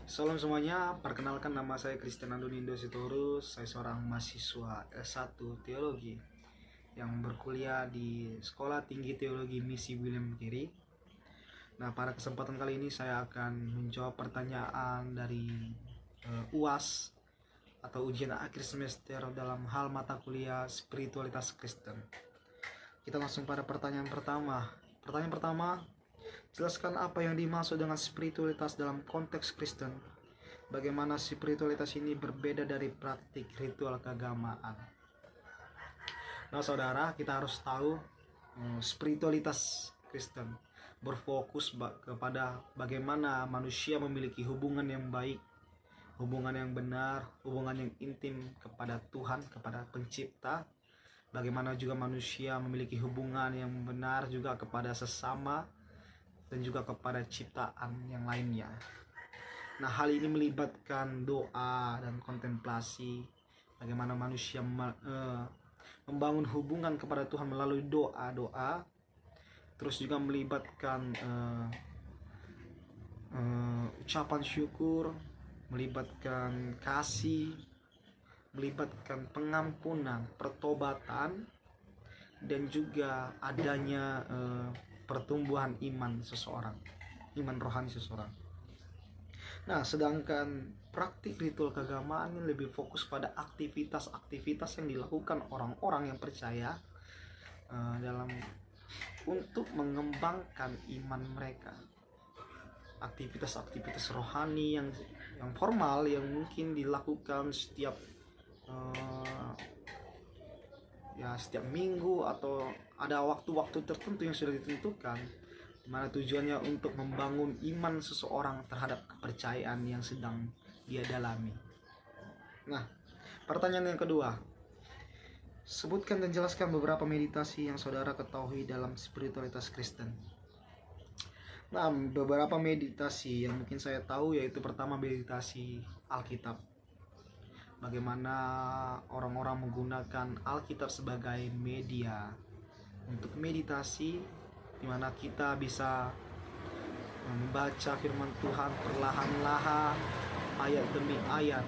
Salam semuanya, perkenalkan nama saya Christian Andonindo Sitorus. Saya seorang mahasiswa S1 Teologi yang berkuliah di Sekolah Tinggi Teologi Misi William Carey. Nah, pada kesempatan kali ini saya akan menjawab pertanyaan dari UAS atau ujian akhir semester dalam hal mata kuliah spiritualitas Kristen. Kita langsung pada pertanyaan pertama. Pertanyaan pertama, jelaskan apa yang dimaksud dengan spiritualitas dalam konteks Kristen. Bagaimana spiritualitas ini berbeda dari praktik ritual keagamaan. Nah saudara, kita harus tahu spiritualitas Kristen berfokus kepada bagaimana manusia memiliki hubungan yang baik, hubungan yang benar, hubungan yang intim kepada Tuhan, kepada pencipta. Bagaimana juga manusia memiliki hubungan yang benar juga kepada sesama dan juga kepada ciptaan yang lainnya. Nah, hal ini melibatkan doa dan kontemplasi. Bagaimana manusia membangun hubungan kepada Tuhan melalui doa-doa. Terus juga melibatkan ucapan syukur, melibatkan kasih, melibatkan pengampunan, pertobatan, dan juga adanya pertumbuhan iman seseorang, iman rohani seseorang. Nah, sedangkan praktik ritual keagamaan ini lebih fokus pada aktivitas-aktivitas yang dilakukan orang-orang yang percaya dalam untuk mengembangkan iman mereka. Aktivitas-aktivitas rohani yang formal yang mungkin dilakukan setiap setiap minggu atau ada waktu-waktu tertentu yang sudah ditentukan, dimana tujuannya untuk membangun iman seseorang terhadap kepercayaan yang sedang dia dalami. Nah, pertanyaan yang kedua, sebutkan dan jelaskan beberapa meditasi yang saudara ketahui dalam spiritualitas Kristen. Nah, beberapa meditasi yang mungkin saya tahu yaitu pertama meditasi Alkitab. Bagaimana orang-orang menggunakan Alkitab sebagai media untuk meditasi, di mana kita bisa membaca firman Tuhan perlahan-lahan, ayat demi ayat,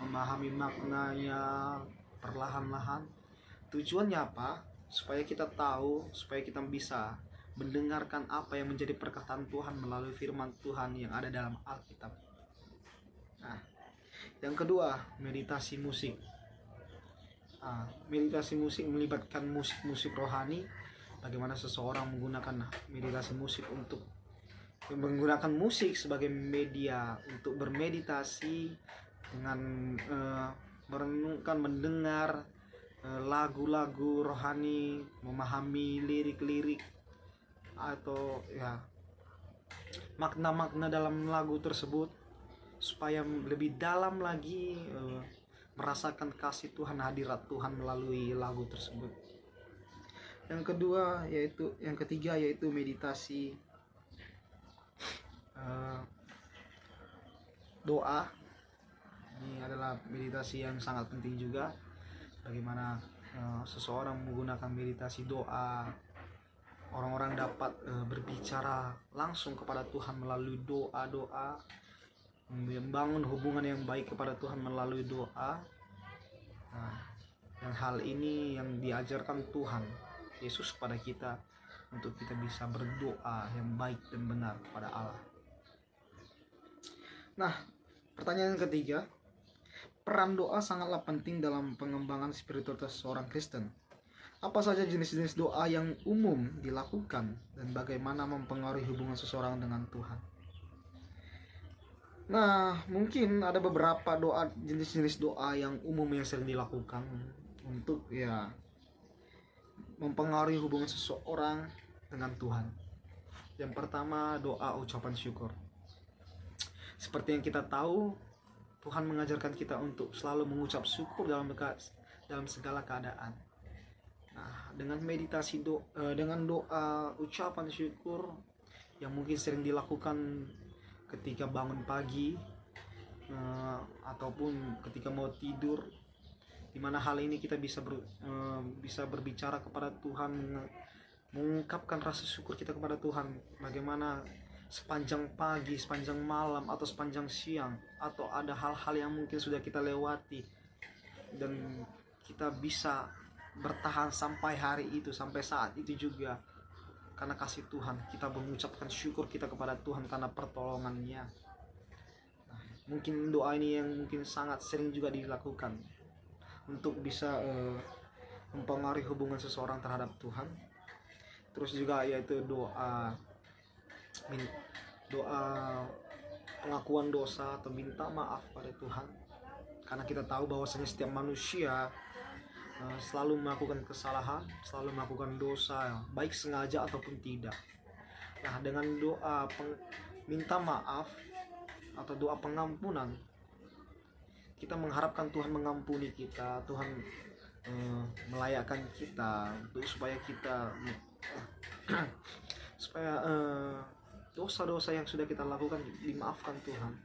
memahami maknanya perlahan-lahan. Tujuannya apa? Supaya kita tahu, supaya kita bisa mendengarkan apa yang menjadi perkataan Tuhan melalui firman Tuhan yang ada dalam Alkitab. Nah, yang kedua, meditasi musik. Meditasi musik melibatkan musik rohani. Bagaimana seseorang menggunakan meditasi musik untuk menggunakan musik sebagai media untuk bermeditasi dengan merenungkan, mendengar lagu-lagu rohani, memahami lirik-lirik atau makna-makna dalam lagu tersebut supaya lebih dalam lagi merasakan kasih Tuhan, hadirat Tuhan melalui lagu tersebut. Yang ketiga yaitu meditasi doa. Ini adalah meditasi yang sangat penting juga. Bagaimana seseorang menggunakan meditasi doa, orang-orang dapat berbicara langsung kepada Tuhan melalui doa-doa, membangun hubungan yang baik kepada Tuhan melalui doa. Nah, dan hal ini yang diajarkan Tuhan Yesus kepada kita untuk kita bisa berdoa yang baik dan benar kepada Allah. Nah, pertanyaan yang ketiga, peran doa sangatlah penting dalam pengembangan spiritualitas seorang Kristen. Apa saja jenis-jenis doa yang umum dilakukan dan bagaimana mempengaruhi hubungan seseorang dengan Tuhan? Nah, mungkin ada beberapa jenis-jenis doa yang umum yang sering dilakukan untuk mempengaruhi hubungan seseorang dengan Tuhan. Yang pertama, doa ucapan syukur. Seperti yang kita tahu, Tuhan mengajarkan kita untuk selalu mengucap syukur dalam segala keadaan. Nah, dengan meditasi dengan doa ucapan syukur yang mungkin sering dilakukan ketika bangun pagi ataupun ketika mau tidur, di mana hal ini kita bisa berbicara kepada Tuhan, mengungkapkan rasa syukur kita kepada Tuhan. Bagaimana sepanjang pagi, sepanjang malam, atau sepanjang siang, atau ada hal-hal yang mungkin sudah kita lewati dan kita bisa bertahan sampai hari itu, sampai saat itu juga karena kasih Tuhan. Kita mengucapkan syukur kita kepada Tuhan karena pertolongannya. Mungkin doa ini yang mungkin sangat sering juga dilakukan untuk bisa mempengaruhi hubungan seseorang terhadap Tuhan. Terus juga yaitu doa pengakuan dosa atau minta maaf pada Tuhan, karena kita tahu bahwasanya setiap manusia selalu melakukan kesalahan, selalu melakukan dosa, baik sengaja ataupun tidak. Nah, dengan doa minta maaf atau doa pengampunan, kita mengharapkan Tuhan mengampuni kita, Tuhan melayakkan kita untuk supaya kita dosa-dosa yang sudah kita lakukan dimaafkan Tuhan.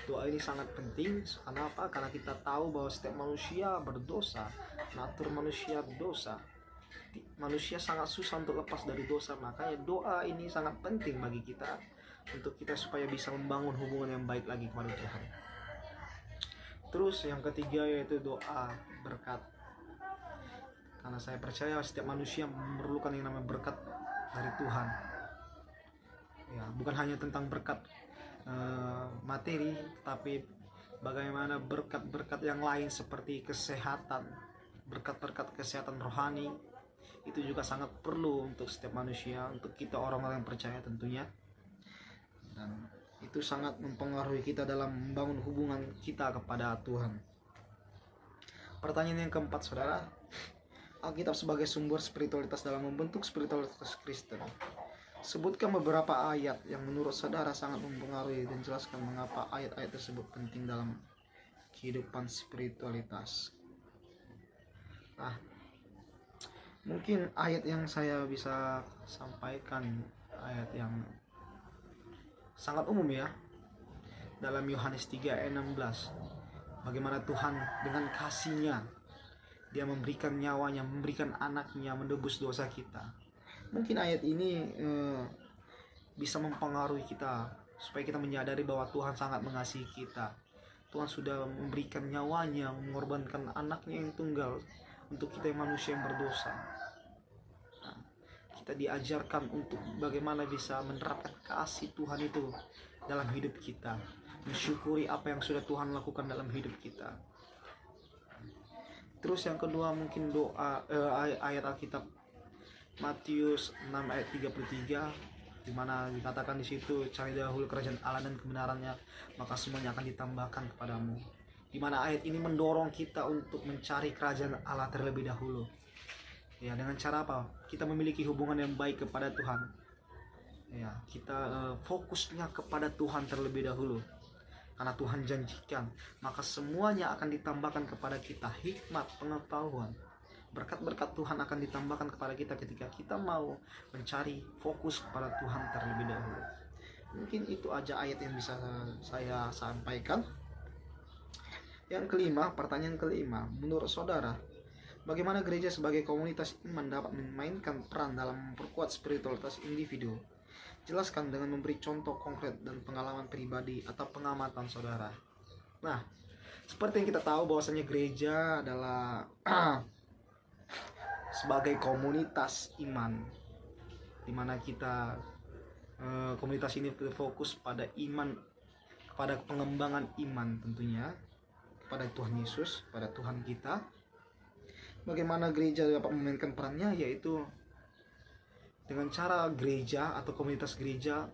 Doa ini sangat penting. Karena apa? Karena kita tahu bahwa setiap manusia berdosa, natur manusia berdosa. Manusia sangat susah untuk lepas dari dosa. Makanya doa ini sangat penting bagi kita, untuk kita supaya bisa membangun hubungan yang baik lagi kepada Tuhan. Terus yang ketiga yaitu doa berkat. Karena saya percaya setiap manusia memerlukan yang namanya berkat dari Tuhan. Ya, bukan hanya tentang berkat materi, tapi bagaimana berkat-berkat yang lain seperti kesehatan, berkat-berkat kesehatan rohani itu juga sangat perlu untuk setiap manusia, untuk kita orang-orang yang percaya tentunya. Dan itu sangat mempengaruhi kita dalam membangun hubungan kita kepada Tuhan. Pertanyaan yang keempat, saudara, Alkitab sebagai sumber spiritualitas dalam membentuk spiritualitas Kristen. Sebutkan beberapa ayat yang menurut saudara sangat mempengaruhi dan jelaskan mengapa ayat-ayat tersebut penting dalam kehidupan spiritualitas. Nah, mungkin ayat yang saya bisa sampaikan ayat yang sangat umum ya. Dalam Yohanes 3 ayat 16. Bagaimana Tuhan dengan kasih-Nya Dia memberikan nyawanya, memberikan anaknya menebus dosa kita. Mungkin ayat ini bisa mempengaruhi kita supaya kita menyadari bahwa Tuhan sangat mengasihi kita. Tuhan sudah memberikan nyawanya, mengorbankan anaknya yang tunggal untuk kita yang manusia yang berdosa. Nah, kita diajarkan untuk bagaimana bisa menerapkan kasih Tuhan itu dalam hidup kita, mensyukuri apa yang sudah Tuhan lakukan dalam hidup kita. Terus yang kedua mungkin doa ayat Alkitab Matius 6 ayat 33, di mana dikatakan di situ, cari dahulu kerajaan Allah dan kebenarannya, maka semuanya akan ditambahkan kepadamu. Di mana ayat ini mendorong kita untuk mencari kerajaan Allah terlebih dahulu. Ya, dengan cara apa? Kita memiliki hubungan yang baik kepada Tuhan. Ya, kita fokusnya kepada Tuhan terlebih dahulu. Karena Tuhan janjikan, maka semuanya akan ditambahkan kepada kita, hikmat, pengetahuan. Berkat-berkat Tuhan akan ditambahkan kepada kita ketika kita mau mencari fokus kepada Tuhan terlebih dahulu. Mungkin itu aja ayat yang bisa saya sampaikan. Yang kelima, pertanyaan kelima, menurut saudara, bagaimana gereja sebagai komunitas iman dapat memainkan peran dalam memperkuat spiritualitas individu? Jelaskan dengan memberi contoh konkret dan pengalaman pribadi atau pengamatan saudara. Nah, seperti yang kita tahu bahwasanya gereja adalah sebagai komunitas iman, di mana kita komunitas ini berfokus pada iman, kepada pengembangan iman tentunya kepada Tuhan Yesus, pada Tuhan kita. Bagaimana gereja dapat memainkan perannya, yaitu dengan cara gereja atau komunitas gereja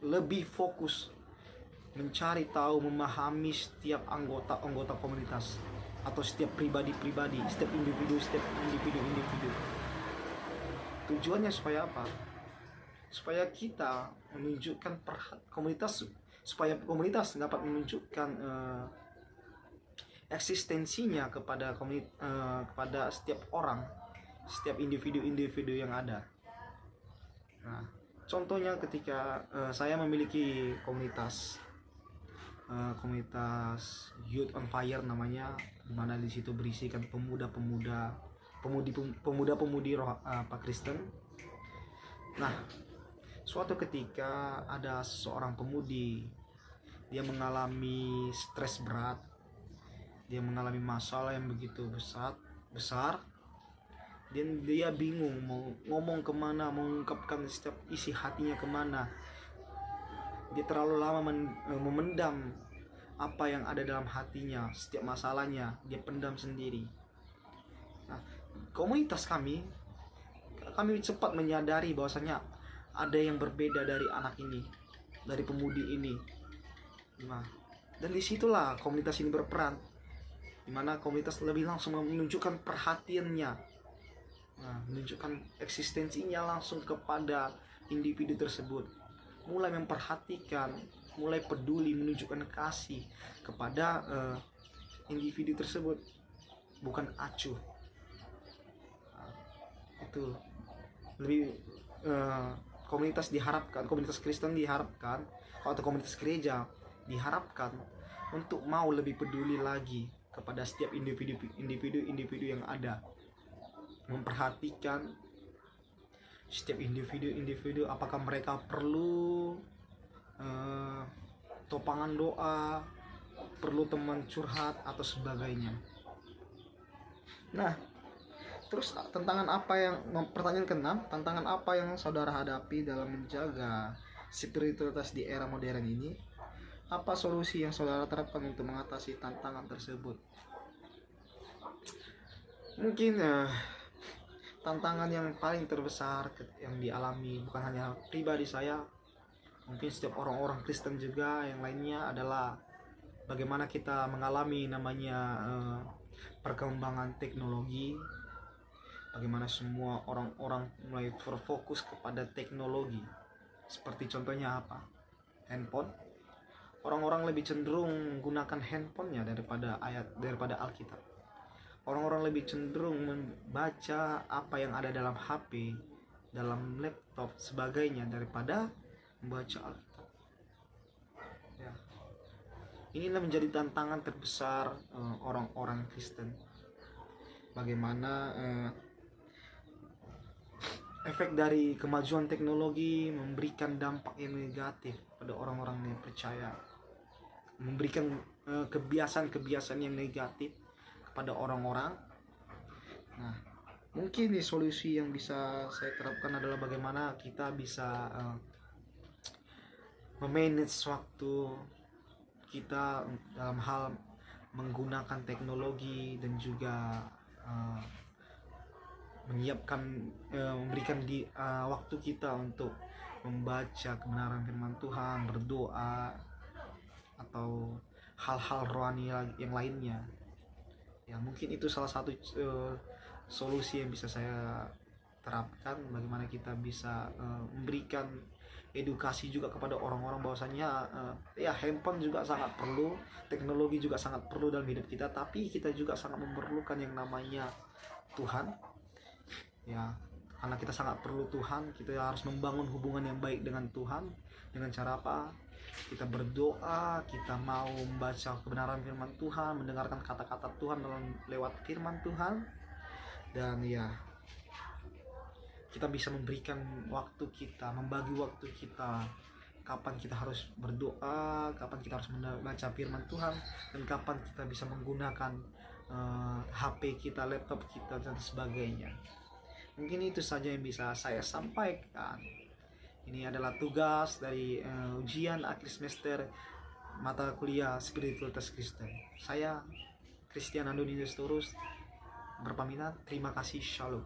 lebih fokus mencari tahu, memahami setiap anggota komunitas atau setiap pribadi-pribadi, setiap individu. Tujuannya supaya apa? Supaya kita menunjukkan komunitas, supaya komunitas dapat menunjukkan eksistensinya kepada kepada setiap orang, setiap individu yang ada. Nah, contohnya ketika saya memiliki komunitas Youth on Fire namanya, di mana di situ berisikan pemudi roh Kristen. Nah, suatu ketika ada seorang pemudi, dia mengalami stres berat, dia mengalami masalah yang begitu besar, dan dia bingung mau ngomong kemana, mengungkapkan setiap isi hatinya kemana. Dia terlalu lama memendam apa yang ada dalam hatinya, setiap masalahnya dia pendam sendiri. Nah, komunitas kami cepat menyadari bahwasanya ada yang berbeda dari anak ini, dari pemudi ini. Nah, dan disitulah komunitas ini berperan, dimana komunitas lebih langsung menunjukkan perhatiannya, menunjukkan eksistensinya langsung kepada individu tersebut, mulai memperhatikan, mulai peduli, menunjukkan kasih kepada individu tersebut, bukan acuh. Itu lebih komunitas diharapkan, komunitas Kristen diharapkan, atau komunitas gereja diharapkan untuk mau lebih peduli lagi kepada setiap individu yang ada, memperhatikan setiap individu apakah mereka perlu topangan doa, perlu teman curhat atau sebagainya. Nah, terus pertanyaan ke-6, tantangan apa yang saudara hadapi dalam menjaga spiritualitas di era modern ini? Apa solusi yang saudara terapkan untuk mengatasi tantangan tersebut? Mungkin tantangan yang paling terbesar yang dialami bukan hanya pribadi saya, mungkin setiap orang-orang Kristen juga yang lainnya adalah bagaimana kita mengalami namanya perkembangan teknologi. Bagaimana semua orang-orang mulai berfokus kepada teknologi. Seperti contohnya apa? Handphone. Orang-orang lebih cenderung menggunakan handphonenya daripada Alkitab. Orang-orang lebih cenderung membaca apa yang ada dalam HP, dalam laptop, sebagainya daripada membaca Alkitab. Ya. Inilah menjadi tantangan terbesar orang-orang Kristen. Bagaimana efek dari kemajuan teknologi memberikan dampak yang negatif pada orang-orang yang percaya, memberikan kebiasaan-kebiasaan yang negatif kepada orang-orang. Nah, mungkin solusi yang bisa saya terapkan adalah bagaimana kita bisa memanage waktu kita dalam hal menggunakan teknologi, dan juga memberikan waktu kita untuk membaca kebenaran firman Tuhan, berdoa, atau hal-hal rohani yang lainnya. Ya, mungkin itu salah satu solusi yang bisa saya terapkan, bagaimana kita bisa memberikan edukasi juga kepada orang-orang bahwasanya ya handphone juga sangat perlu, teknologi juga sangat perlu dalam hidup kita, tapi kita juga sangat memerlukan yang namanya Tuhan. Ya, karena kita sangat perlu Tuhan, kita harus membangun hubungan yang baik dengan Tuhan. Dengan cara apa? Kita berdoa, kita mau membaca kebenaran firman Tuhan, mendengarkan kata-kata Tuhan lewat firman Tuhan. Dan ya, kita bisa memberikan waktu kita, membagi waktu kita, kapan kita harus berdoa, kapan kita harus membaca firman Tuhan, dan kapan kita bisa menggunakan HP kita, laptop kita, dan sebagainya. Mungkin itu saja yang bisa saya sampaikan. Ini adalah tugas dari ujian akhir semester mata kuliah Spiritualitas Kristen. Saya Christian Andonius Torus berpamitan. Terima kasih. Shalom.